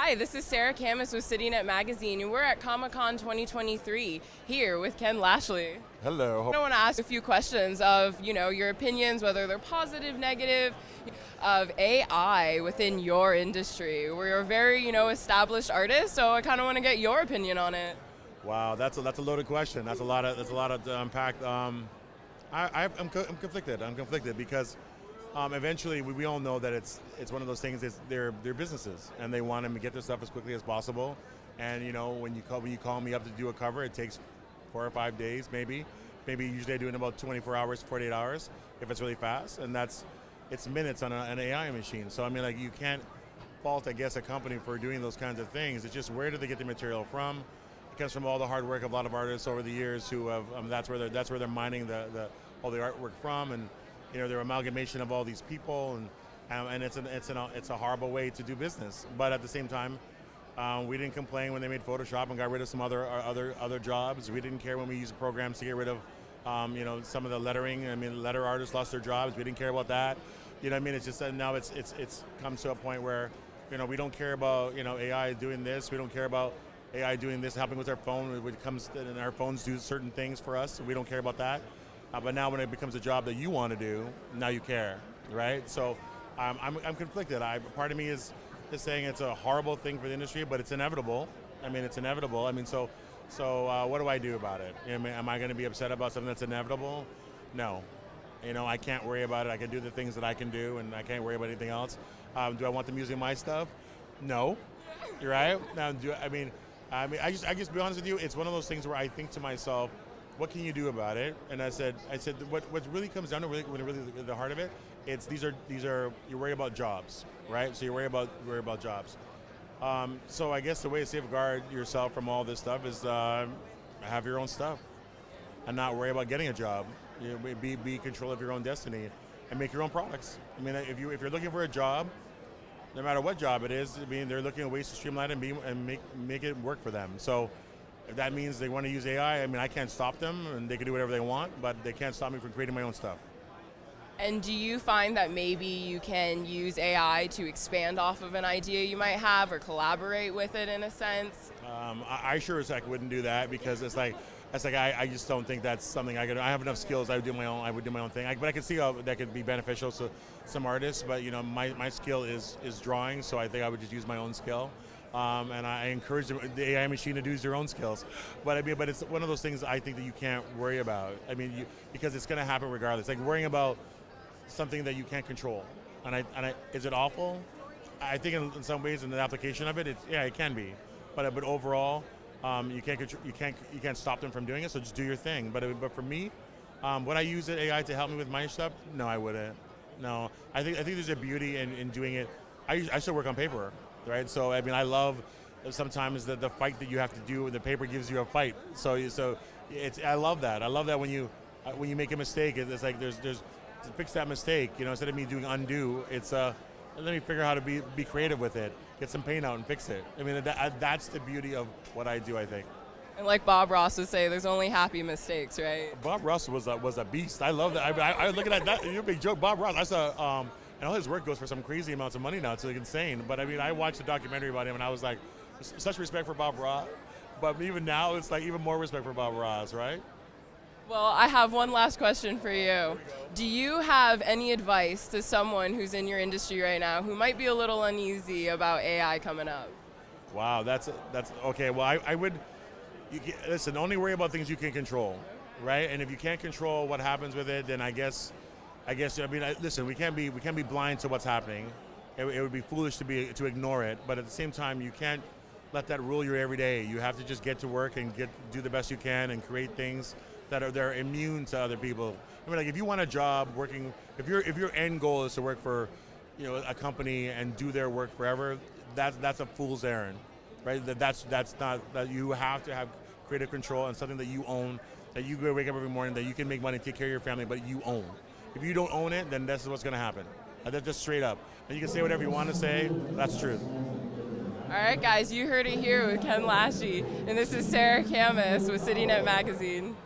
Hi, this is Sarah Camus with CityNet Magazine, and we're at Comic-Con 2023 here with Ken Lashley. Hello. I want to ask a few questions of, your opinions, whether they're positive, negative, of AI within your industry. We're a very, established artist, so I kind of want to get your opinion on it. Wow, that's a loaded question. That's a lot of to unpack. I'm conflicted. I'm conflicted because eventually we all know that it's one of those things. They're businesses and they want to get their stuff as quickly as possible. And when you call me up to do a cover, it takes 4 or 5 days, maybe. Usually I do it in about 24 hours, 48 hours if it's really fast, and it's minutes on an AI machine. So I mean, like, you can't fault, I guess, a company for doing those kinds of things. It's just, where do they get the material from? It comes from all the hard work of a lot of artists over the years who have that's where they're mining all the artwork from, and their amalgamation of all these people, and it's a horrible way to do business. But at the same time, we didn't complain when they made Photoshop and got rid of some other jobs. We didn't care when we used programs to get rid of some of the lettering. I mean, letter artists lost their jobs. We didn't care about that. I mean, it's just that now it's comes to a point where we don't care about AI doing this. We don't care about AI doing this, helping with our phone. When it comes to, and our phones do certain things for us, so we don't care about that. But now when it becomes a job that you want to do, now you care, right? So I'm conflicted. Part of me is saying it's a horrible thing for the industry, but it's inevitable. I mean, it's inevitable. I mean, so what do I do about it? Am I going to be upset about something that's inevitable? No. I can't worry about it. I can do the things that I can do, and I can't worry about anything else. Do I want them using my stuff? No. You're right. Now, I just be honest with you. It's one of those things where I think to myself, what can you do about it? And I said, what really comes down to the heart of it, it's these are you're worried about jobs, right? So you're worried about jobs. So I guess the way to safeguard yourself from all this stuff is have your own stuff, and not worry about getting a job. Be in control of your own destiny, and make your own products. I mean, if you're looking for a job, no matter what job it is, I mean, they're looking at ways to streamline it and make it work for them. So if that means they want to use AI, I mean, I can't stop them, and they can do whatever they want, but they can't stop me from creating my own stuff. And do you find that maybe you can use AI to expand off of an idea you might have, or collaborate with it in a sense? I sure as heck wouldn't do that, because it's like I just don't think that's something I could. I have enough skills. I would do my own thing. But I can see how that could be beneficial to some artists. But my skill is drawing, so I think I would just use my own skill. And I encourage the AI machine to do their own skills. But it's one of those things I think that you can't worry about. I mean, because it's going to happen regardless. Like worrying about something that you can't control. And is it awful? I think in some ways, in the application of it, it can be. But overall, you can't stop them from doing it. So just do your thing. But for me, would I use AI to help me with my stuff? No, I wouldn't. No, I think there's a beauty in doing it. I still work on paper, right? So I mean, I love sometimes the fight that you have to do, and the paper gives you a fight. So I love that. I love that when you make a mistake, it's like there's to fix that mistake. Instead of me doing undo, it's let me figure out how to be creative with it, get some paint out and fix it. I mean, that's the beauty of what I do, I think. And like Bob Ross would say, there's only happy mistakes, right? Bob Ross was a beast. I love that. I look at that. You're a big joke. Bob Ross, I saw, and all his work goes for some crazy amounts of money now. It's like insane. But I mean, I watched a documentary about him, and I was like, such respect for Bob Ross. But even now, it's like even more respect for Bob Ross, right? Well, I have one last question for you. Do you have any advice to someone who's in your industry right now who might be a little uneasy about AI coming up? Wow, that's okay. Well, I would listen. Only worry about things you can control, right? And if you can't control what happens with it, then I guess listen. We can't be blind to what's happening. It would be foolish to ignore it. But at the same time, you can't let that rule your everyday. You have to just get to work and do the best you can and create things they're immune to other people. I mean, like, if you want a job working, if your end goal is to work for, a company and do their work forever, that's a fool's errand, right? That's not that. You have to have creative control and something that you own, that you go wake up every morning, that you can make money, take care of your family, but you own. If you don't own it, then this is what's going to happen. That's just straight up. And you can say whatever you want to say. That's the truth. All right, guys, you heard it here with Ken Lashley, and this is Sarah Camus with CityNet Magazine.